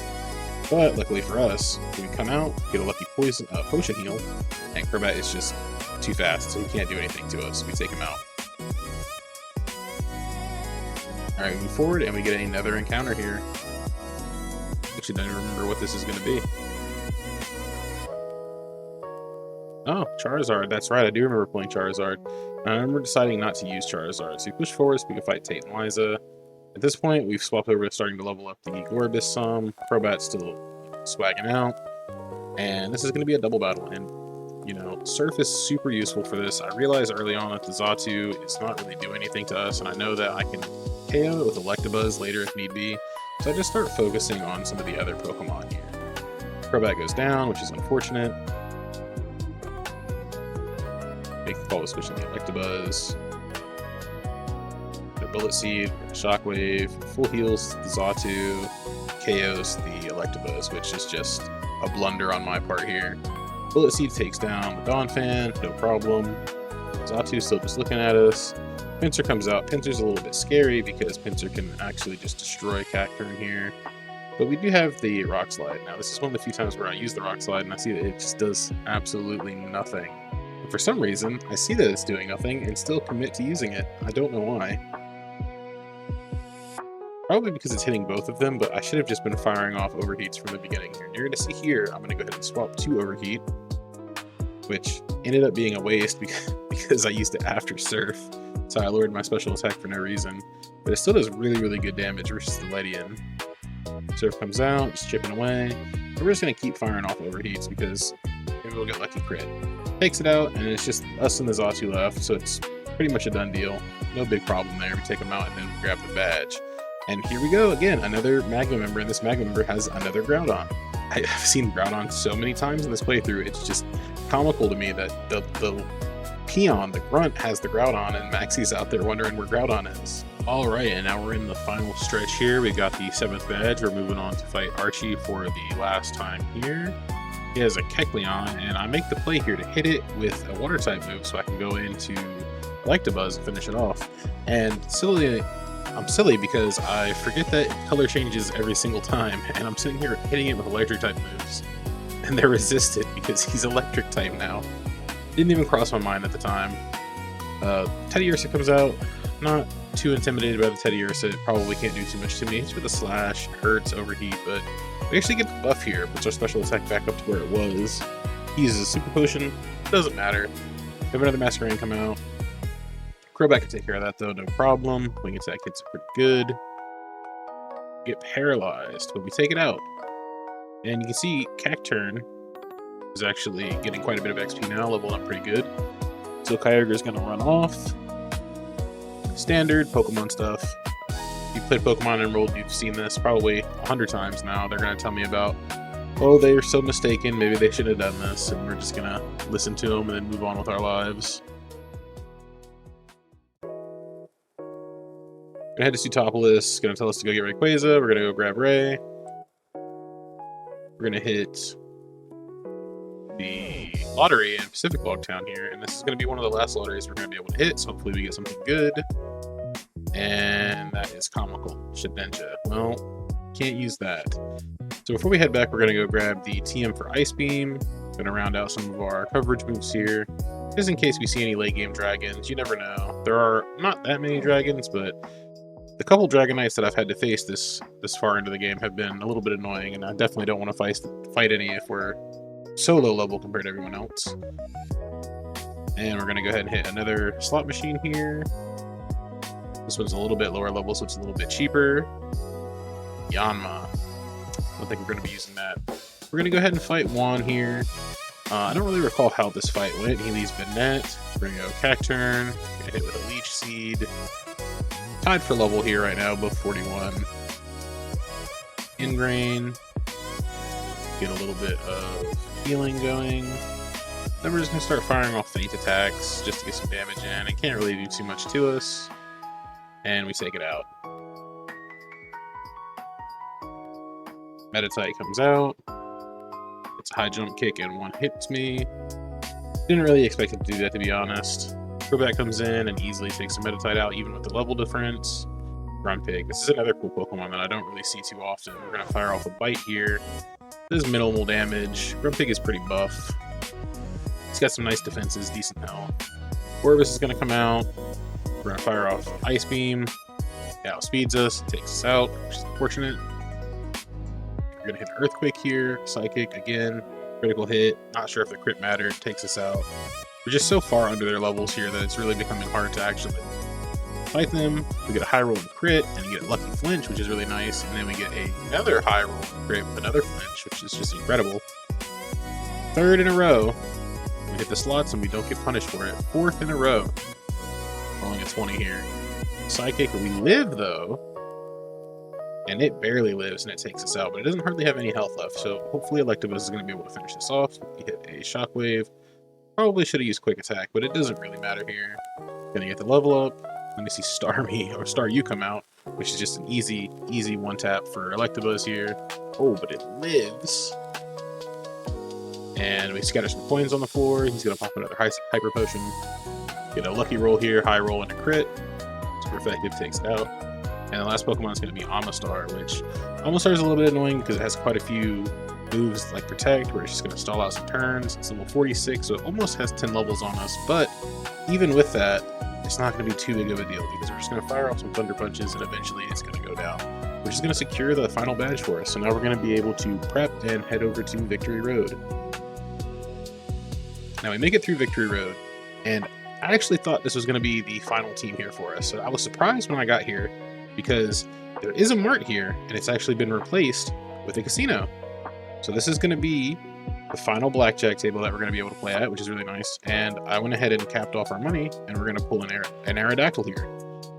But luckily for us, we come out, get a lucky potion heal, and Crobat is just too fast, so he can't do anything to us. We take him out. Alright, we move forward, and we get another encounter here. Actually, don't even remember what this is going to be. Oh, Charizard. That's right, I do remember playing Charizard. I remember deciding not to use Charizard. So we push forward so we can fight Tate and Liza. At this point, we've swapped over to starting to level up the Gorbis some. Crobat's still swagging out. And this is going to be a double battle. And, you know, Surf is super useful for this. I realized early on that the Xatu is not really doing anything to us. And I know that I can KO it with Electabuzz later if need be. So I just start focusing on some of the other Pokemon here. Crobat goes down, which is unfortunate. Make the call to switch to the Electabuzz. The Bullet Seed, Shockwave, full heals the Xatu, KOs the Electabuzz, which is just a blunder on my part here. Bullet Seed takes down the Donphan, no problem. Xatu's still just looking at us. Pinsir comes out. Pinsir's a little bit scary because Pinsir can actually just destroy Cacturne here. But we do have the Rock Slide. Now, this is one of the few times where I use the Rock Slide and I see that it just does absolutely nothing. And for some reason, I see that it's doing nothing and still commit to using it. I don't know why. Probably because it's hitting both of them, but I should have just been firing off Overheats from the beginning here. And you're going to see here, I'm going to go ahead and swap to Overheat, which ended up being a waste because I used it after Surf. So I lowered my special attack for no reason. But it still does really, really good damage versus the Ledian. Surf comes out, just chipping away. And we're just going to keep firing off Overheats because maybe we'll get lucky crit. Takes it out, and it's just us and the Xatu left, so it's pretty much a done deal. No big problem there. We take them out and then we grab the badge. And here we go again, another Magma member, and this Magma member has another Groudon. I've seen Groudon so many times in this playthrough, it's just comical to me that the peon, the grunt, has the Groudon, and Maxie's out there wondering where Groudon is. Alright, and now we're in the final stretch here. We got the 7th badge. We're moving on to fight Archie for the last time here. He has a Kecleon, and I make the play here to hit it with a Water-type move so I can go into Electabuzz and finish it off. And I'm silly because I forget that color changes every single time, and I'm sitting here hitting it with Electric-type moves. And they're resisted because he's Electric-type now. Didn't even cross my mind at the time. Teddiursa comes out. Not too intimidated by the Teddiursa. It probably can't do too much to me. It's with a Slash, hurts, Overheat, but we actually get the buff here. Puts our special attack back up to where it was. He uses a Super Potion. Doesn't matter. We have another Masquerain come out. Crobat can take care of that though, no problem. Wing attack hits pretty good. Get paralyzed, but we take it out. And you can see Cacturne is actually getting quite a bit of XP now, leveling up pretty good. So Kyogre's gonna run off. Standard Pokemon stuff. If you've played Pokemon Emerald, you've seen this probably 100 times now. They're gonna tell me about, oh, they are so mistaken, maybe they should have done this, and we're just gonna listen to them and then move on with our lives. Gonna head to Sutopolis, gonna tell us to go get Rayquaza, we're gonna go grab Ray. We're gonna hit the lottery in Pacific Logtown here, and this is gonna be one of the last lotteries we're gonna be able to hit, so hopefully we get something good. And that is comical. Shedinja. Well, can't use that. So before we head back, we're gonna go grab the TM for Ice Beam. Gonna round out some of our coverage moves here. just in case we see any late game dragons. You never know. There are not that many dragons, but the couple Dragonites that I've had to face this far into the game have been a little bit annoying, and I definitely don't want to fight any if we're so low level compared to everyone else. And we're going to go ahead and hit another slot machine here. This one's a little bit lower level, so it's a little bit cheaper. Yanma. I don't think we're going to be using that. We're going to go ahead and fight Juan here. I don't really recall how this fight went. He leaves Banette. We're going to go Cacturn. We're going to hit with a Leech Seed. Tied for level here right now, both 41. Ingrain. Get a little bit of healing going. Then we're just going to start firing off feint attacks just to get some damage in. It can't really do too much to us. And we take it out. Meditite comes out. It's a high jump kick and one hits me. Didn't really expect it to do that, to be honest. Crobat comes in and easily takes the Meditite out, even with the level difference. Grumpig. This is another cool Pokemon that I don't really see too often. We're going to fire off a Bite here. This is minimal damage. Grumpig is pretty buff. He's got some nice defenses, decent health. Corvus is going to come out. We're going to fire off Ice Beam. It outspeeds us, takes us out, which is unfortunate. We're going to hit an Earthquake here. Psychic again. Critical hit. Not sure if the crit mattered. Takes us out. We're just so far under their levels here that it's really becoming hard to actually fight them. We get a high roll and crit, and we get a lucky flinch, which is really nice. And then we get another high roll and crit with another flinch, which is just incredible. Third in a row. We hit the slots and we don't get punished for it. Fourth in a row. Rolling a 20 here. Psychic, we live though. And it barely lives and it takes us out, but it doesn't hardly have any health left. So hopefully Electabuzz is going to be able to finish this off. We hit a Shockwave. Probably should have used Quick Attack, but it doesn't really matter here. Gonna get the level up. Let me see Staryu come out, which is just an easy one tap for Electabuzz here. Oh, but it lives. And we scatter some coins on the floor. He's gonna pop another Hyper Potion. Get a lucky roll here, high roll and a crit. Super effective, takes it out. And the last Pokemon is going to be Amistar, which Amistar is a little bit annoying because it has quite a few moves like Protect, where it's just going to stall out some turns. It's level 46, so it almost has 10 levels on us. But even with that, it's not going to be too big of a deal because we're just going to fire off some Thunder Punches and eventually it's going to go down, which is going to secure the final badge for us. So now we're going to be able to prep and head over to Victory Road. Now we make it through Victory Road, and I actually thought this was going to be the final team here for us. So I was surprised when I got here, because there is a mart here and it's actually been replaced with a casino. So this is going to be the final blackjack table that we're going to be able to play at, which is really nice. And I went ahead and capped off our money, and we're going to pull an Aerodactyl here.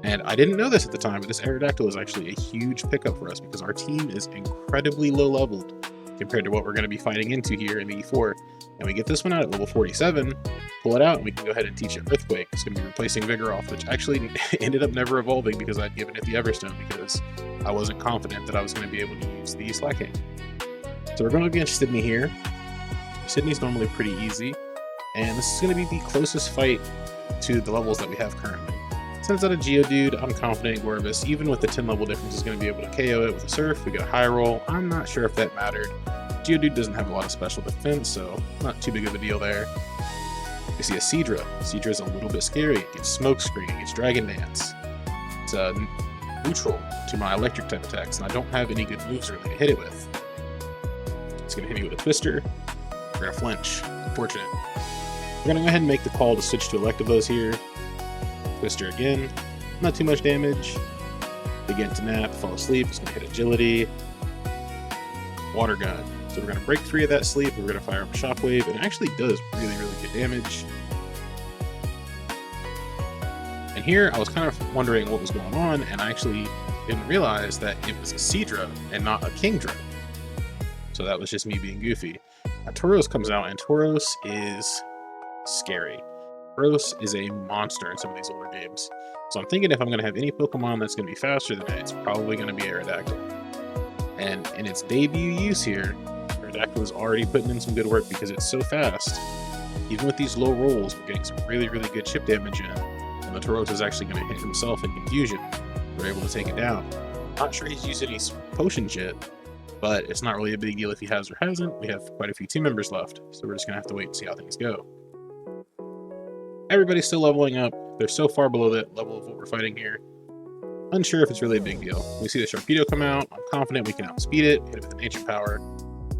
And I didn't know this at the time, but this Aerodactyl is actually a huge pickup for us because our team is incredibly low leveled compared to what we're going to be fighting into here in the E4. And we get this one out at level 47, pull it out, and we can go ahead and teach it Earthquake. It's going to be replacing Vigoroth, which actually ended up never evolving because I'd given it the Everstone because I wasn't confident that I was going to be able to use the Slaking. So we're going against Sydney here. Sydney's normally pretty easy, and this is going to be the closest fight to the levels that we have currently. Since out a Geodude, I'm confident Gorvis, even with the 10 level difference, is going to be able to KO it with a Surf. We get a high roll. I'm not sure if that mattered. Geodude doesn't have a lot of special defense, so not too big of a deal there. We see a Seadra. Seadra's a little bit scary. It gets Smoke Screen, it gets Dragon Dance. It's neutral to my electric type attacks, and I don't have any good moves really to hit it with. It's going to hit me with a Twister. We're going to flinch. Unfortunate. We're going to go ahead and make the call to switch to Electabuzz here. Twister again. Not too much damage. Begin to nap, fall asleep. It's going to hit Agility. Water Gun. So we're going to break free of that sleep. We're going to fire up a Shockwave, and it actually does really good damage. And here I was kind of wondering what was going on, and I actually didn't realize that it was a Seadra and not a Kingdra. So that was just me being goofy. Now, Tauros comes out, and Tauros is scary. Tauros is a monster in some of these older games. So I'm thinking if I'm going to have any Pokemon that's going to be faster than it, it's probably going to be Aerodactyl. And in its debut use here, Aerodactyl is already putting in some good work because it's so fast. Even with these low rolls, we're getting some really good chip damage in. And the Tauros is actually going to hit himself in Confusion. We're able to take it down. Not sure he's used any potions yet, but it's not really a big deal if he has or hasn't. We have quite a few team members left, so we're just going to have to wait and see how things go. Everybody's still leveling up. They're so far below that level of what we're fighting here. Unsure if it's really a big deal. We see the Sharpedo come out. I'm confident we can outspeed it, hit it with an Ancient Power.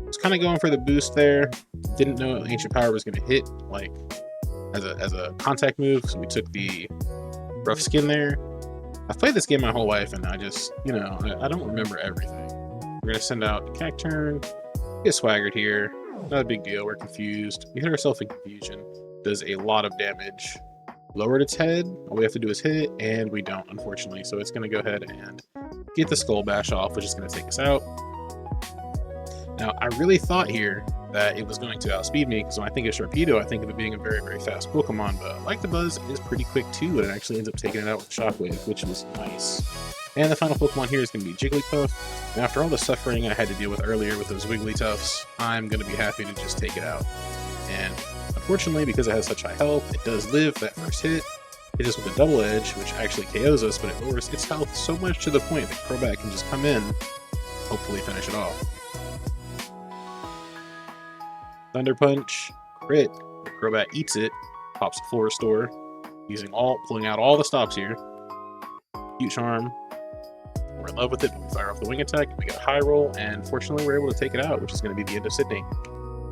Was kind of going for the boost there. Didn't know Ancient Power was going to hit like as a contact move, so we took the rough skin there. I've played this game my whole life, and I just, you know, I don't remember everything. We're going to send out a Cacturn. Get swaggered here. Not a big deal. We're confused. We hit ourselves in confusion. Does a lot of damage. Lowered its head. All we have to do is hit it, and we don't, unfortunately. So it's going to go ahead and get the Skull Bash off, which is going to take us out. Now, I really thought here that it was going to outspeed me, because when I think of Sharpedo, I think of it being a very, very fast Pokemon, but Like the Buzz is pretty quick too, and it actually ends up taking it out with Shockwave, which was nice. And the final Pokemon here is going to be Jigglypuff, and after all the suffering I had to deal with earlier with those Wigglytuffs, I'm going to be happy to just take it out. And unfortunately, because it has such high health, it does live that first hit. Hit us with a Double Edge, which actually KOs us, but it lowers its health so much to the point that Crobat can just come in, hopefully finish it off. Thunder Punch, crit. The Crobat eats it, pops a full restore, pulling out all the stops here. Cute Charm. We're in love with it. We fire off the wing attack. We got a high roll, and fortunately, we're able to take it out, which is going to be the end of Sydney.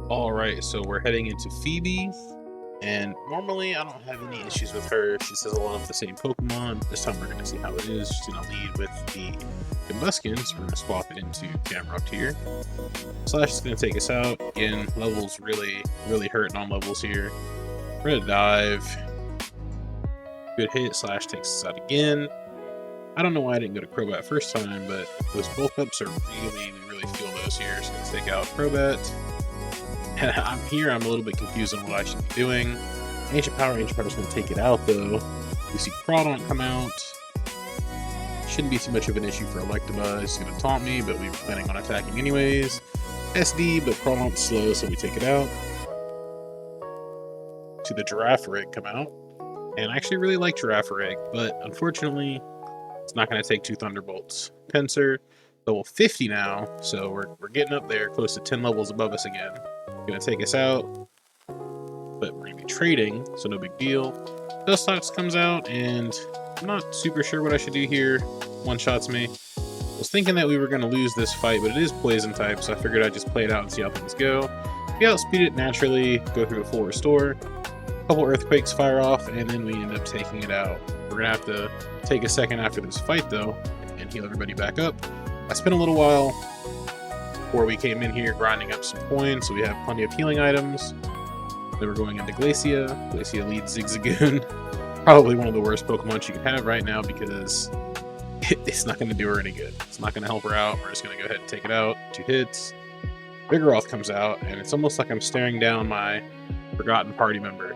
All right, so we're heading into Phoebe, and normally I don't have any issues with her. She says a lot of the same Pokemon. This time we're going to see how it is. She's going to lead with the Combuskin, so we're going to swap it into Camerupt here. Slash is going to take us out. Again, levels really hurting on levels here. We're going to dive. Good hit. Slash takes us out again. I don't know why I didn't go to Crobat first time, but those bulk ups are we really feel those here. So let's take out Crobat. I'm a little bit confused on what I should be doing. Ancient Power is going to take it out though. We see Crawdaunt come out. Shouldn't be too much of an issue for Electabuzz. It's going to taunt me, but we were planning on attacking anyways. SD, but Crawdaunt's slow, so we take it out. To the Girafarig come out. And I actually really like Girafarig, but unfortunately, it's not going to take 2 Thunderbolts. Pinsir, level 50 now, so we're getting up there, close to 10 levels above us again. Going to take us out, but we're going to be trading, so no big deal. Dustox comes out, and I'm not super sure what I should do here. One-shots me. I was thinking that we were going to lose this fight, but it is Poison type, so I figured I'd just play it out and see how things go. We outspeed it naturally, go through a full restore. A couple Earthquakes fire off, and then we end up taking it out. We're going to have to take a second after this fight, though, and heal everybody back up. I spent a little while before we came in here grinding up some coins, so we have plenty of healing items. Then we're going into Glacia. Glacia leads Zigzagoon. Probably one of the worst Pokemon you can have right now because it's not going to do her any good. It's not going to help her out. We're just going to go ahead and take it out. 2 hits. Vigoroth comes out, and it's almost like I'm staring down my forgotten party member.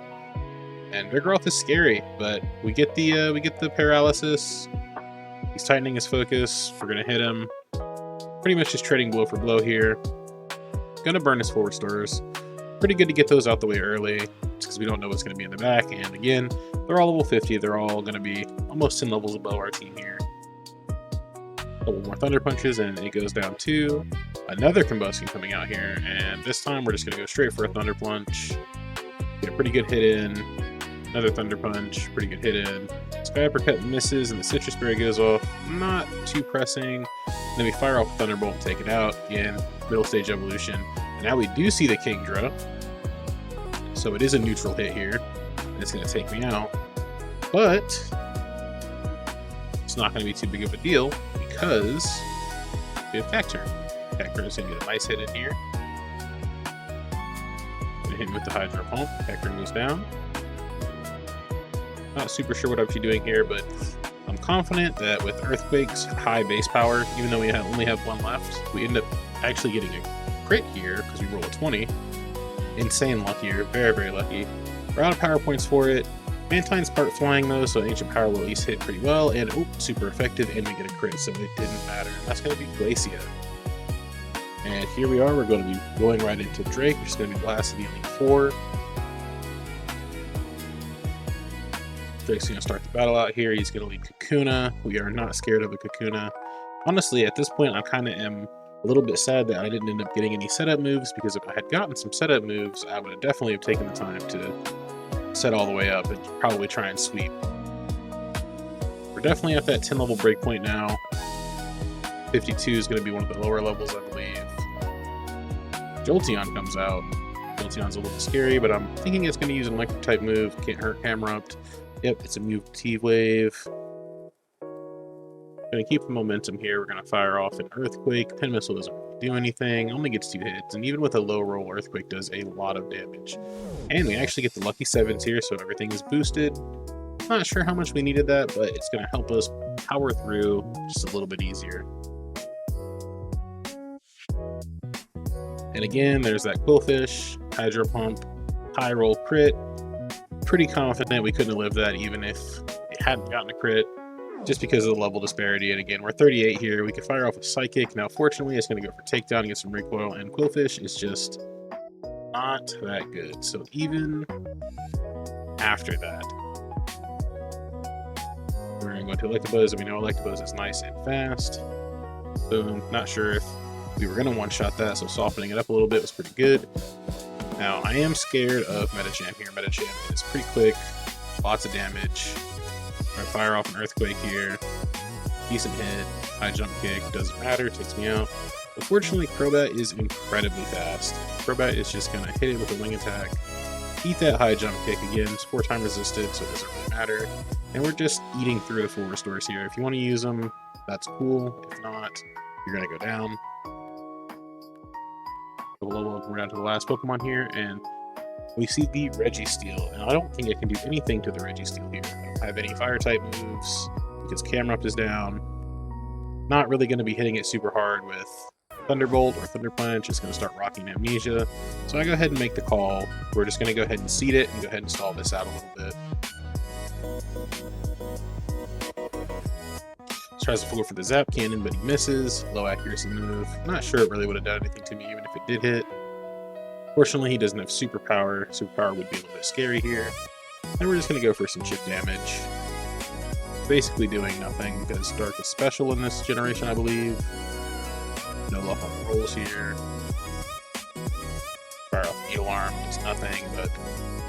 And Vigoroth is scary, but we get the paralysis. He's tightening his focus. We're going to hit him. Pretty much just trading blow for blow here. Gonna burn his full restores. Pretty good to get those out the way early, because we don't know what's going to be in the back. And again, they're all level 50. They're all going to be almost 10 levels above our team here. A couple more Thunder Punches, and it goes down to another Combustion coming out here. And this time, we're just going to go straight for a Thunder Punch. Get a pretty good hit in. Another Thunder Punch. Pretty good hit in. Sky Uppercut misses, and the Citrus Berry goes off. Not too pressing. Then we fire off Thunderbolt and take it out. Again, middle stage evolution. And now we do see the Kingdra. So it is a neutral hit here. And it's going to take me out. But it's not going to be too big of a deal because we have Cacturn. Cacturn is going to get a nice hit in here. Going to hit him with the Hydro Pump. Cacturn goes down. Not super sure what I should be doing here, but I'm confident that with Earthquake's high base power, even though we only have 1 left, we end up actually getting a crit here because we roll a 20. Insane lucky here, very lucky. We're out of power points for it. Mantine's part flying though, so Ancient Power will at least hit pretty well, and super effective, and we get a crit, so it didn't matter. That's going to be Glacia. And here we are, we're going to be going right into Drake, which is going to be blasted the Elite 4. Drake's going to start the battle out here. He's going to lead Kakuna. We are not scared of a Kakuna. Honestly, at this point, I kind of am a little bit sad that I didn't end up getting any setup moves, because if I had gotten some setup moves, I would have definitely taken the time to set all the way up and probably try and sweep. We're definitely at that 10 level breakpoint now. 52 is going to be one of the lower levels, I believe. Jolteon comes out. Jolteon's a little scary, but I'm thinking it's going to use an electric type move. Can't hurt Camerupt. Yep, it's a move T-Wave. Going to keep the momentum here. We're going to fire off an Earthquake. Pin Missile doesn't do anything. Only gets 2 hits. And even with a low roll, Earthquake does a lot of damage. And we actually get the lucky 7s here, so everything is boosted. Not sure how much we needed that, but it's going to help us power through just a little bit easier. And again, there's that Quillfish, Hydro Pump, high roll crit. Pretty confident we couldn't have lived that even if it hadn't gotten a crit, just because of the level disparity. And again, we're 38 here. We could fire off a Psychic. Now, fortunately, it's going to go for Takedown and get some recoil, and Quillfish is just not that good. So even after that, we're going to go into Electabuzz, and we know Electabuzz is nice and fast. Boom. Not sure if we were going to one-shot that, so softening it up a little bit was pretty good. Now, I am scared of Medicham here. Medicham is pretty quick, lots of damage. I'm going to fire off an Earthquake here. Decent hit, high jump kick, doesn't matter, takes me out. Unfortunately, Crobat is incredibly fast. Crobat is just going to hit it with a wing attack, eat that high jump kick again. It's 4-time resisted, so it doesn't really matter. And we're just eating through the full restores here. If you want to use them, that's cool. If not, you're going to go down. We're down to the last Pokemon here, and we see the Registeel. And I don't think I can do anything to the Registeel here. I don't have any Fire-type moves because Camerupt is down. Not really going to be hitting it super hard with Thunderbolt or Thunder Punch. Just going to start rocking Amnesia. So I go ahead and make the call. We're just going to go ahead and seed it and go ahead and stall this out a little bit. Tries to go for the Zap Cannon, but he misses. Low accuracy move. Not sure it really would have done anything to me even if it did hit. Fortunately, he doesn't have Superpower. Superpower would be a little bit scary here. And we're just going to go for some chip damage. Basically doing nothing because Dark is special in this generation, I believe. No luck on the rolls here. Fire off Needle Arm does nothing, but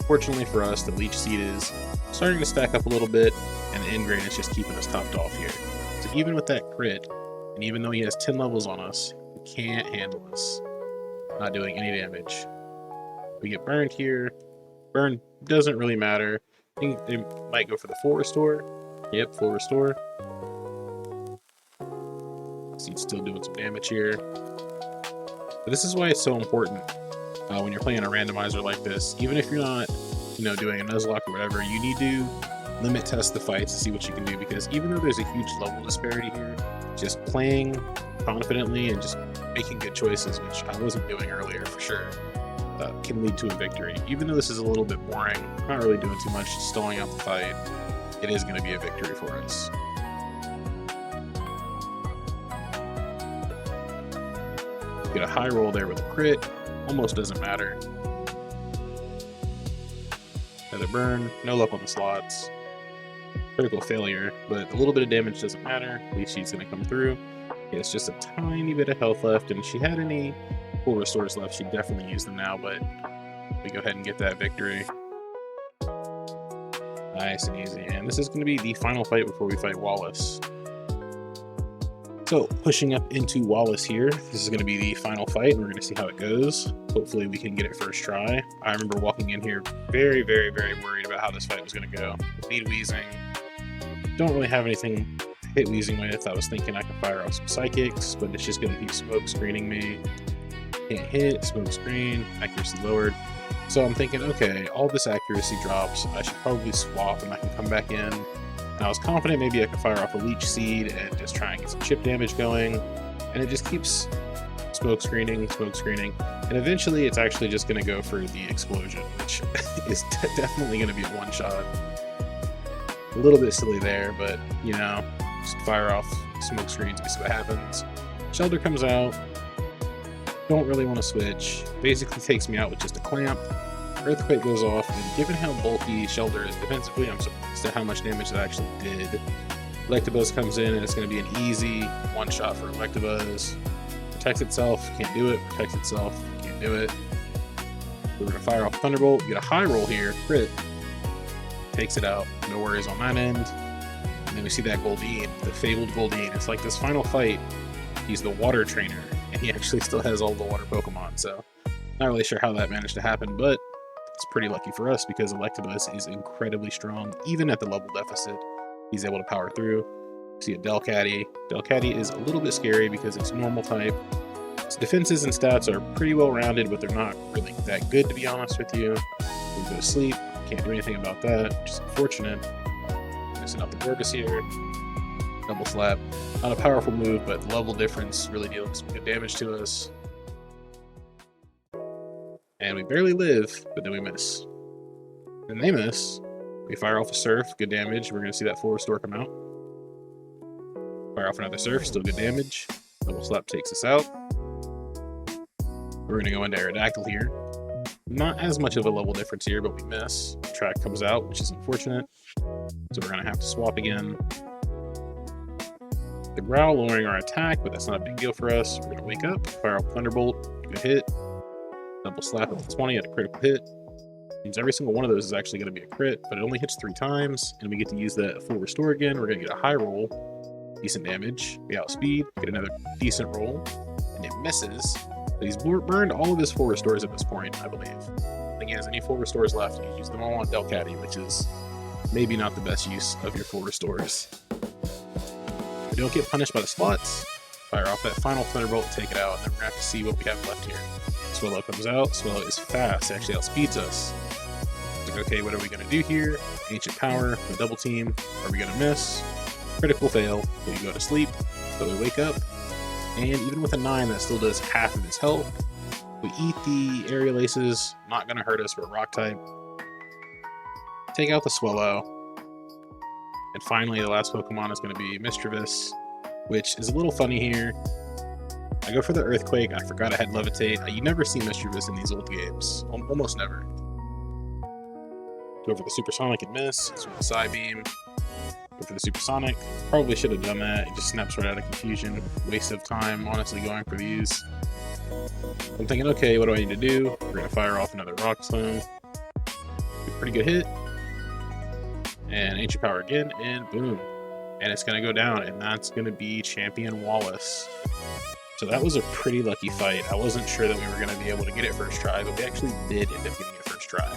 fortunately for us, the Leech Seed is starting to stack up a little bit, and the Ingrain is just keeping us topped off here. So even with that crit, and even though he has 10 levels on us, he can't handle us. Not doing any damage. We get burned here. Burn doesn't really matter. I think they might go for the full restore. Yep, full restore. He's still doing some damage here. But this is why it's so important when you're playing a randomizer like this. Even if you're not, doing a Nuzlocke or whatever, you need to limit test the fights to see what you can do, because even though there's a huge level disparity here, just playing confidently and just making good choices, which I wasn't doing earlier for sure, can lead to a victory. Even though this is a little bit boring, not really doing too much, just stalling out the fight, it is going to be a victory for us. Get a high roll there with a crit, almost doesn't matter. Another burn, no luck on the slots. Critical failure, but a little bit of damage doesn't matter. At least she's going to come through. Yeah, it's just a tiny bit of health left, and if she had any full restores left, she'd definitely use them now, but we go ahead and get that victory. Nice and easy, and this is going to be the final fight before we fight Wallace. So, pushing up into Wallace here, this is going to be the final fight, and we're going to see how it goes. Hopefully we can get it first try. I remember walking in here very, very, very worried about how this fight was going to go. Lead Weezing. Don't really have anything to hit Weezing with. I was thinking I could fire off some Psychics, but it's just going to keep smoke screening me. Can't hit, smoke screen, accuracy lowered. So I'm thinking, okay, all this accuracy drops. I should probably swap and I can come back in. And I was confident maybe I could fire off a Leech Seed and just try and get some chip damage going. And it just keeps smoke screening, and eventually it's actually just going to go for the Explosion, which is definitely going to be a one-shot. A little bit silly there, but, just fire off smoke screens and see what happens. Shelter comes out. Don't really want to switch. Basically takes me out with just a Clamp. Earthquake goes off, and given how bulky Shelter is defensively, I'm surprised at how much damage it actually did. Electabuzz comes in, and it's going to be an easy one-shot for Electabuzz. Protects itself, can't do it. Protects itself, can't do it. We're going to fire off Thunderbolt, get a high roll here, crit. takes it out. No worries on that end. And then we see that Goldeen, the fabled Goldeen. It's like this final fight, he's the water trainer, and he actually still has all the water Pokemon, so not really sure how that managed to happen, but it's pretty lucky for us because Electabuzz is incredibly strong, even at the level deficit. He's able to power through. See a Delcatty. Delcatty is a little bit scary because it's normal type. Its defenses and stats are pretty well rounded, but they're not really that good, to be honest with you. We go to sleep. Can't do anything about that, which is unfortunate. Missing out the Gorgas here. Double slap. Not a powerful move, but the level difference really dealing some good damage to us. And we barely live, but then we miss. Then they miss. We fire off a Surf, good damage. We're going to see that full restore come out. Fire off another Surf, still good damage. Double slap takes us out. We're going to go into Aerodactyl here. Not as much of a level difference here, but we miss. Track comes out, which is unfortunate. So we're going to have to swap again. The Growl lowering our attack, but that's not a big deal for us. We're going to wake up, fire off Thunderbolt, good hit. Double slap at the 20 at a critical hit. Means every single one of those is actually going to be a crit, but it only hits 3 times, and we get to use that full restore again. We're going to get a high roll, decent damage. We outspeed, get another decent roll, and it misses. But he's burned all of his full restores at this point, I believe. I think he has any full restores left. You use them all on Delcatty, which is maybe not the best use of your full restores. We don't get punished by the slots. Fire off that final Thunderbolt, take it out, and then we're going to have to see what we have left here. Swellow comes out. Swellow is fast. It actually outspeeds us. It's like, okay, what are we going to do here? Ancient Power, a double team. Are we going to miss? Critical fail. We go to sleep. So we wake up. And even with a 9, that still does half of his health. We eat the Aerial Aces. Not going to hurt us. We're Rock type. Take out the Swellow. And finally, the last Pokemon is going to be Mischievous, which is a little funny here. I go for the Earthquake. I forgot I had Levitate. You never see Mischievous in these old games. Almost never. Go for the Supersonic and miss. Swing the Psybeam. Go for the Supersonic. Probably should have done that. It just snaps right out of confusion. Waste of time, honestly, going for these. I'm thinking, okay, what do I need to do? We're going to fire off another Rock Stone. Pretty good hit. And Ancient Power again, and boom. And it's going to go down, and that's going to be Champion Wallace. So that was a pretty lucky fight. I wasn't sure that we were going to be able to get it first try, but we actually did end up getting it first try.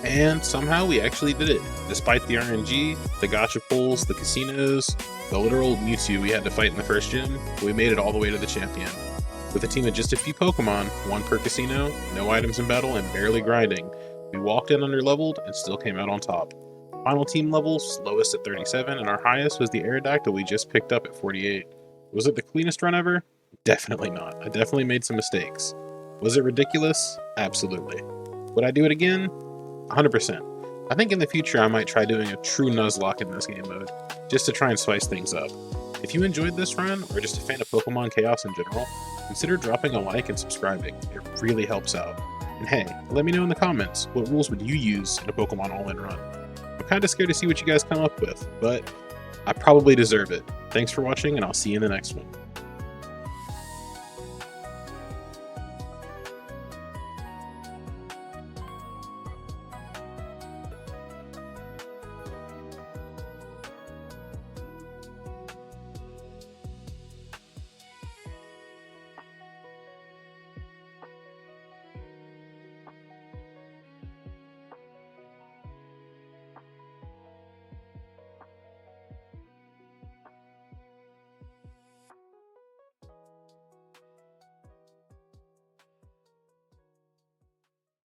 And somehow we actually did it. Despite the RNG, the Gacha pulls, the casinos, the literal Mewtwo we had to fight in the first gym, we made it all the way to the champion. With a team of just a few Pokemon, 1 per casino, no items in battle, and barely grinding, we walked in under-leveled and still came out on top. Final team levels, lowest at 37, and our highest was the Aerodactyl we just picked up at 48. Was it the cleanest run ever? Definitely not. I definitely made some mistakes. Was it ridiculous? Absolutely. Would I do it again? 100%. I think in the future I might try doing a true Nuzlocke in this game mode, just to try and spice things up. If you enjoyed this run, or just a fan of Pokemon Chaos in general, consider dropping a like and subscribing. It really helps out. And hey, let me know in the comments, what rules would you use in a Pokemon All In run? I'm kind of scared to see what you guys come up with, but I probably deserve it. Thanks for watching, and I'll see you in the next one.